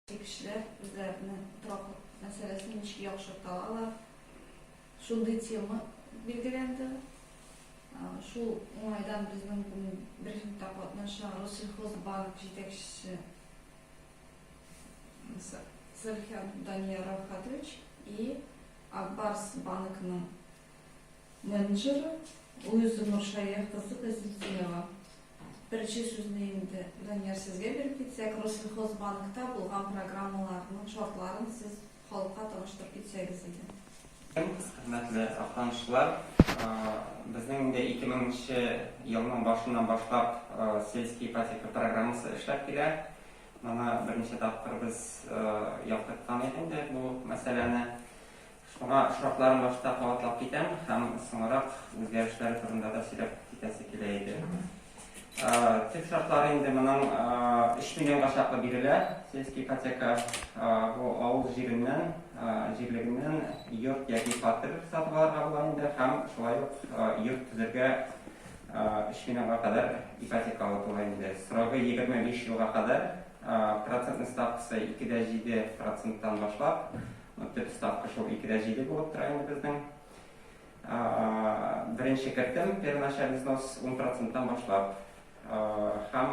Kişiler üzerine trafik meselesini işe yaxşırtalar. Şunday tema belgilendi. Şu olaydan bizning briefing qatnashgan Rossiyxozbank yetakchisi Serkan Daniel Ravkatovich и Akbars bankning menejeri Luiza Nurshayeva qizi Pozitivova. Birinchi so'zni endi Daniel sizga berib ketsak, Rossiyxozbankda bo'lgan programmalarning shortlarini siz xalqqa tanishtirib ketsangiz edi. Hürmetli arkadaşlar, bizning de 2000-yılın başından başlap selskiy ipoteka programmasi ishlab keladi. Mana birinchi taqdir biz yoqtirgan edik bu masalani. Shunga shortlarini boshida qavatlab ketaman, ham so'ngroq o'zgarishlar turida da so'zlab ketasi keladi. Tip şartları indi bunun 3 milyonga şartlı biriler. Selskiy ipoteka bu avul jirliginden yurt yoki fatir satib olishga bo'ladi ham shulay yurt tuzirga 3 milyonga qadar ipoteka olib bo'ladi. Srogi 25 yilga qadar protsentning stavkasi 2,7%dan boshlab, tip stavka shu 2,7 bo'lib turadi bizning. Birinchi kiritim первоначальный взнос 10%dan boshlab ham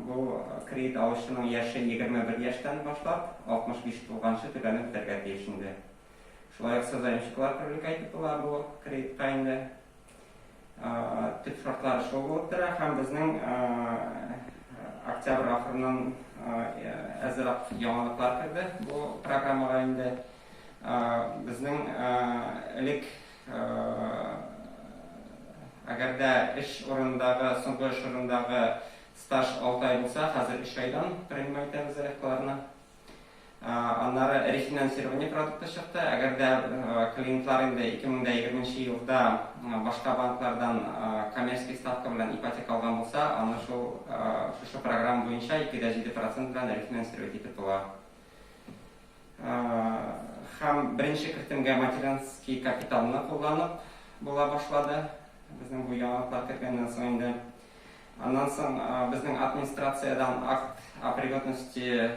bu kredit olishning yoshi 21 yoshdan boshlab 65 to'lgancha to'lanib bergan deyishindi. Shulay sozayimchilar привлекать bo'ladi bu kreditga endi. Tip shortlari shu bo'lib turadi ham bizning oktyabr oxiridan azroq yangiliklar kirdi bu programmaga endi. Bizning ilk agarda ish o'rnidagi so'nggi ish o'rnidagi staj 6 oy bo'lsa, hozir 3 oydan принимать etamiz zariflarni. Anlari refinansирование produkti chiqdi. Agarda klientlar endi 2020-yilda boshqa banklardan kommersiya stavka bilan ipoteka olgan bo'lsa, ana shu program bo'yicha 2,7% bilan refinansировать etib bo'ladi. Ham birinchi kiritimga materialskiy kapitalni qo'llanib bo'la boshladi. Bizning bu yangiliklar kirgandan so'ng Ondan so'ng bizning administratsiyadan akt о пригодности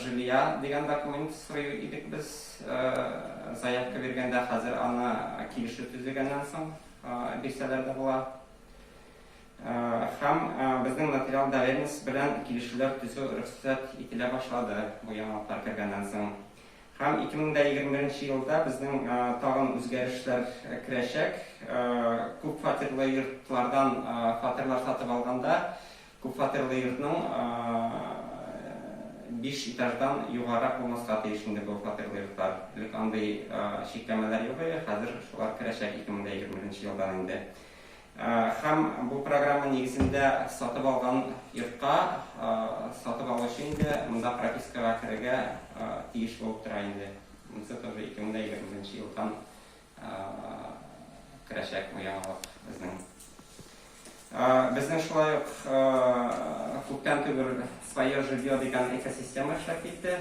жилья degan dokument so'raydi edik biz. Заявка berganda hozir ana kelishuv tuzilgandan so'ng bersalarda bo'ladi. Ham bizning notarial доверенность bilan kelishuvlar tuzuv ruxsat etila boshladi bu yangiliklar kirgandan so'ng. Ham 2021-yilda bizning tag'in o'zgarishlar kirajak. Ko'p fatirli yurtlardan fatirlar sotib olganda ko'p fatirli yurtning 5 etajdan yuqoriroq bo'lmasga tegishli bu fatirli yurtlar. Lekin qanday cheklamalar yo'q, hozir shular kirajak 2021-yildan endi. Ham bu programma negizida sotib olgan yurtga sotib olish endi bunda propiska vakiliga tegish bo'lib turadi endi. Bunisi to'g'ri 2021-yildan kirajak bu yangilik bizning. Bizning shulay ko'pdan tugul свое жилье degan ekosistema ishlab ketdi.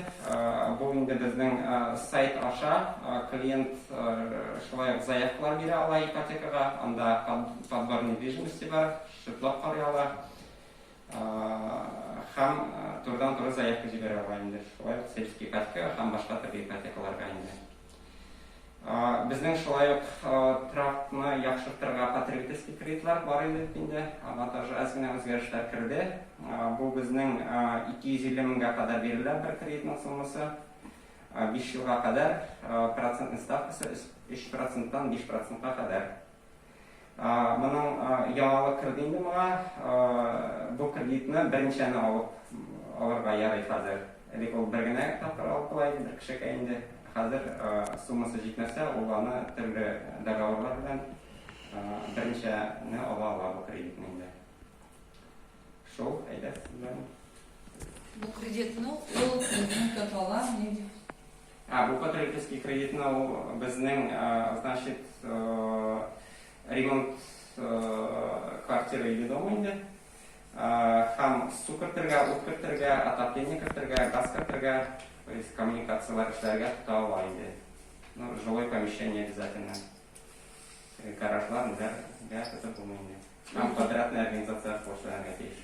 Bu endi bizning sayt osha klient shulay заявкалар bera oladi ipotekaga, unda подбор недвижимости bor, shitlab qara oladi. Ham turdan-tur заявка jibera oladi endi. Shulay selskiy ipoteka ham boshqa turli ipotekalarga endi. Bizning shulay trafni yaxshitirgan потребительский kreditlar bor endi. Avantajli ozgina o'zgarishlar kirdi. Bu bizning 250 mingga qadar berilgan bir kreditning summasi 5 yilga qadar protsentning stavkasi 3%dan 5%ga qadar. Buning yangilik kirdi endi menga bu kreditni birinchini olirga yaraydi hozir. Lekin u birgina taqdir olib qo'yadi bir kishiga endi. Hozir summasi yetmasa, ularni turli doговорlar bilan birinchini ola oladi bu kreditni endi. Shu ayda sizlar. Bu kreditni katolar neydi? Bu потребительский kreditni bizning значит ремонт квартиры или дома endi. Ham suv kirtirga, o't kirtirga, отопление kirtirga, gaz kirtirga, то есть коммуникациялар ishlariga tuta oladi. Жилое помещение обязательно. Гаражlar nega tuta bo'lmaydi. Ham подрядная организация qo'shiladigan ish.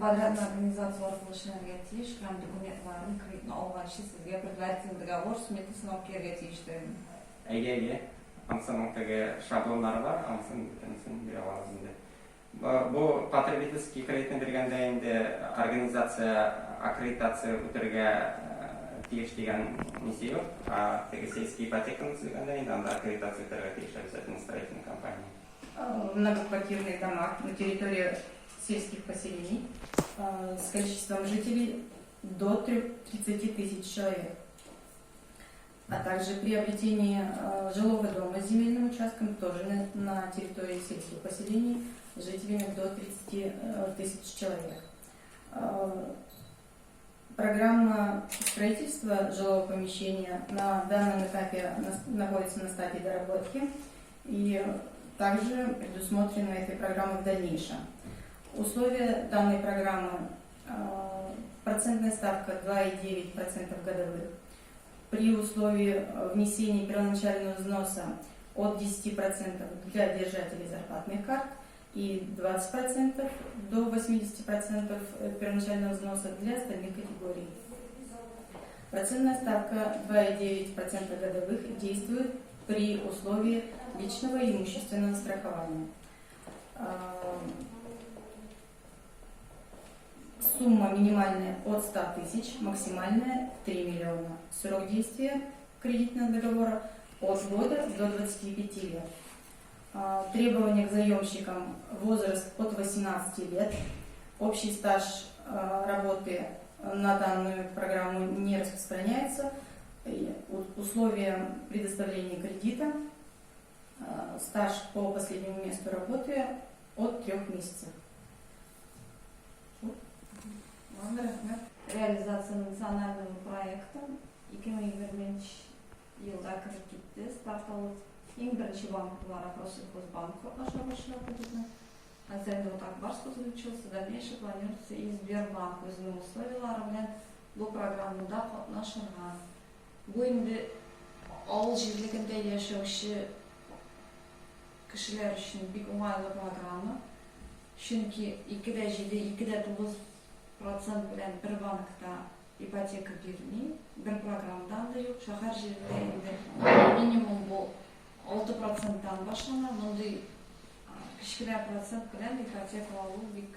Подрядная организация orqali ishlarga tegish, ham dokumentlarni kreditni предпринимательство сізге предварительный договор сметасын алып келерге тийиштүү. Әйге, аңсының теге шаблонлары бар, аңсын бүтінсін бере аламыз инде. Бұл потребительский кредитін бергенде инде организация аккредитация үтірге тиеш деген несі жоқ, а теге сельский ипотеканы түзгенде инде анда аккредитация үтірге тиеш обязательно строительной компании. Многоквартирных домах на территории сельских поселений с количеством жителей до 30 тысяч человек. А также приобретение жилого дома с земельным участком тоже на территории сельских поселений с жителями до 30 тысяч человек. Программа строительства жилого помещения на данном этапе находится на стадии доработки и также предусмотрены этой программой в дальнейшем. Условия данной программы – процентная ставка 2,9% годовых. При условии внесения первоначального взноса от 10% для держателей зарплатных карт и 20% до 80% первоначального взноса для остальных категорий. Процентная ставка 2,9% годовых действует при условии личного и имущественного страхования. Сумма минимальная от 100 тысяч, максимальная 3 миллиона. Срок действия кредитного договора от года до 25 лет. Требования к заемщикам: возраст от 18 лет, общий стаж работы на данную программу не распространяется, условия предоставления кредита, стаж по последнему месту работы от 3 месяцев. Реализация национального проекта 2020 yılda kırık gitti. Start alıp en birinci bank olarak Россельхозбанк отношения кредитно. Азербайджан вот так Барс подключился, дальнейшее планируется и Сбербанк өзінің условиялары белән бу программада катнашырга. Бу инде авыл җирлегендә яшәүче кешеләр өчен бик уңайлы программа. Чөнки 2,7, 2,9% белән бер банкта ипотека бирми, бер программадан да юк. Шәһәр җирендә инде минимум бу 6%-тан башлана. Мондый кечкенә процент белән ипотека алу бик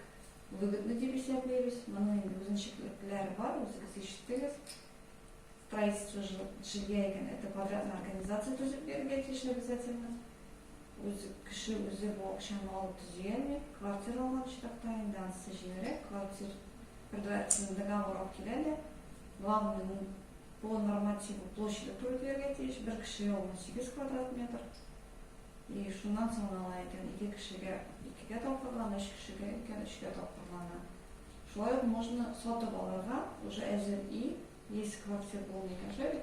выгодны дип исәпләйбез. Моның инде үзенчәлекләре бар, үзегез ишеттегез. Строительство жилья икән, это квадратная организация төзеп бирергә тиеш обязательно. Үзе кеше үзе бу акчаны алып төзегәнме, квартира алган чакта инде ансы җибәрә, квартира предварительный договор алып киләләр. Главное, по нормативу площади түләргә тиеш, бер кеше 18 квадрат метр. И шуннан соң ала икән, 2 кешегә 2-гә тапкырган, 3 кешегә 3-гә тапкырган. Шулай ук можно сатып алырга, уже әзер и есть квартира булмый икән.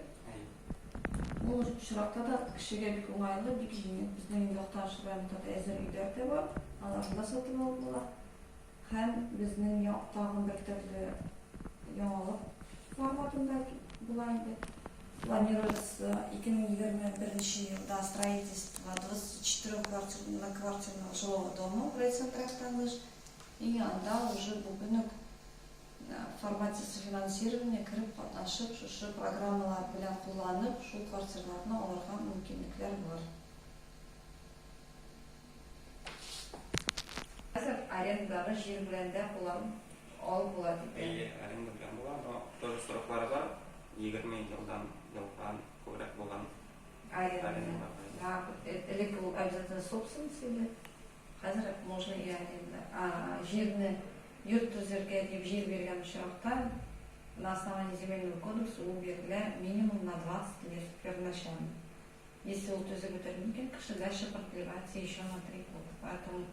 Бу очракта да кешегә бик уңайлы, бик җиңел. Безнең инде Акташ районында әзер өйләр дә бар, аларны да сатып алыла. Һәм безнең тагын бер төрле яңалык форматында була инде. Планируется 2021 елда строительство 24-квартирного жилого дома в райцентре Актандыш. И анда уже бүгүнүк в формате софинансирования кирип катнашып, шушы программалар белән кулланып, шул квартираларны алырга мөмкинлекләр бар. Хәзер арендадагы җир белән дә алып була дип. Аренда белән була, но тоже сроклары бар. 20 елдан күбрәк булган аренда. Да, элек бул обязательно собственность иде. Хәзер можно и аренда. Җирне йорт төзергә дип җир биргән очракта на основании земельного кодекса ул бирелә минимум на 20 лет первоначально. Если ул төзеп бетермәгән, кеше дальше продлевается еще на 3 года. Поэтому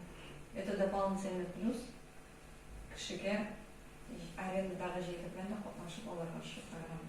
это дополнительный плюс кешегә арендадагы җир белән дә катнашып алырга программа.